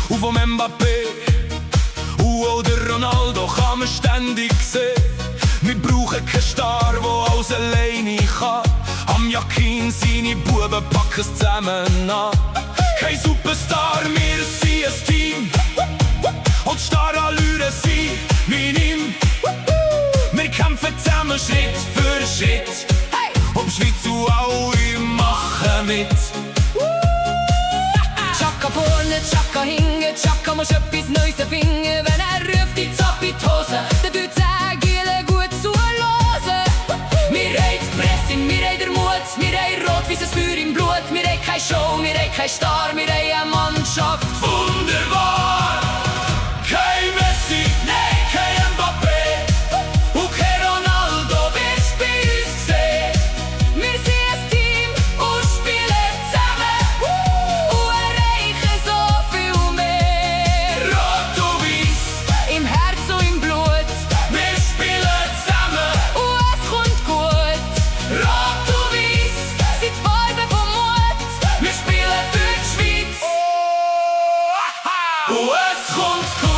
und vom Mbappé. Oder Ronaldo kann man ständig sehen. Wir brauchen keinen Star, der alles alleine kann. Am Yakin seine Buben packen es zusammen an. Kein Superstar, wir sind ein Team. Und Starallüren sind minim. Wir kämpfen zusammen Schritt für Schritt. Ob Schweiz und alle machen mit. Chaka vorne, Chaka hinten, Chaka muss etwas Neues erfinden. Wenn ruft, jetzt ab in die Hose, dann tut es Giele gut zuhören. Wir haben die Presse, wir haben den Mut, wir haben rot-weißes Feuer im Blut. Wir haben keine Show, wir haben keinen Star, wir haben eine Mannschaft. Wunderbar! Kein Messi, nein, kein Mbappé und kein Ronaldo wirst bei uns sehen. Wir sind ein Team und spielen zusammen und erreichen so viel mehr. Rot und Weiss, Im Herz und im Blut wir spielen zusammen. und es kommt gut. Rot und Weiss, Sind die Farben vom Mut. wir spielen für die Schweiz. Und es kommt gut.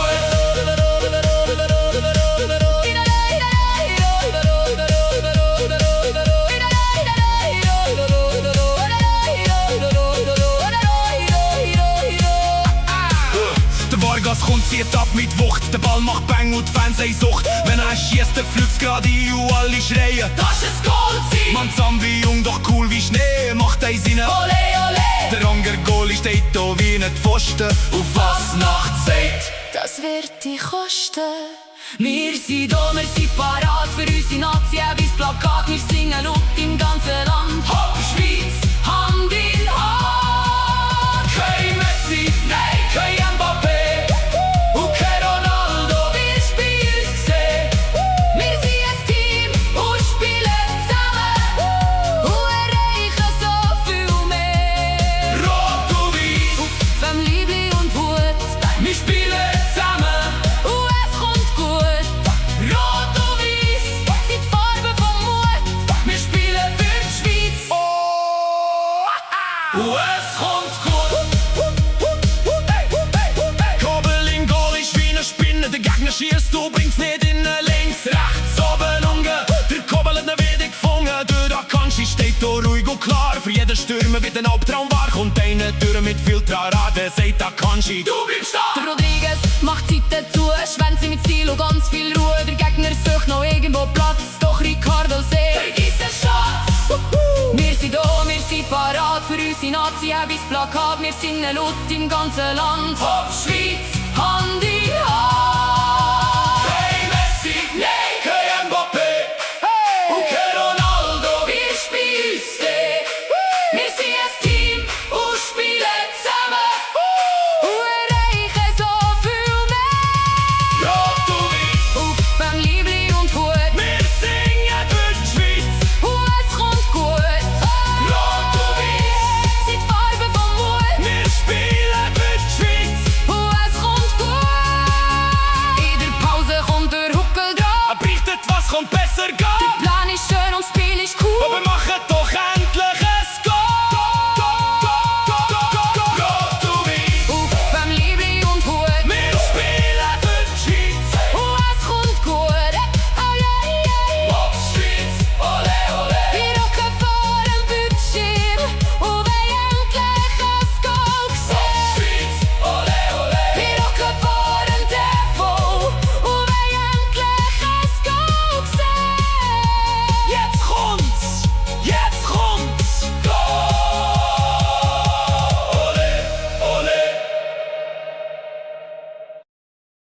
Der Vargas kommt, zieht ab mit Wucht. Der Ball macht Bang und die Fans haben Sucht. Wenn er schießt, dann fliegt's gerade ein und alle schreien. Das ist Goal-Ziel. Man Zambi jung, doch cool wie Schnee. Macht eins rein. Ole, ole. Der Anger Goalie steht da wie ein Pfosten. Auf was Nacht sagt. Das wird dich kosten. Wir sind da, wir sind parat für unsere Nazi, bis Plakat. Wir singen laut im ganzen Land. Hopp, Schweiz, Hand in Hand. kein Messi, nein, kein Mbappé und kein Ronaldo wirst bei uns sehen. Wir sind ein Team und spielen zusammen und erreichen so viel mehr. Rot und Weiss, Fem Liebli und Hut wir spielen zusammen. und es kommt gut. Rot und Weiss, Sind die Farben vom Mut. wir spielen für die Schweiz. Und es kommt gut. Kobel im Goal ist wie eine Spinne. Der Gegner schießt, du bringst nicht in links, rechts, oben, unten. Der Kobel hat ihn wieder gefangen. Der Akanji steht da ruhig und klar. Für jeden Stürmer wird ein Albtraum wahr. Kommt einer durch mit viel Trara, der sagt Akanji, du bleibst da. Der Rodriguez macht Zeiten zu, Schwänze mit Stil und ganz viel Ruhe. Der Gegner sucht noch irgendwo Platz, doch Ricardo sagt: Vergiss den Schatz. Wir sind da, wir sind parat für unsere Nazi, bis Plakat. Wir singen laut im ganzen Land. Hopp,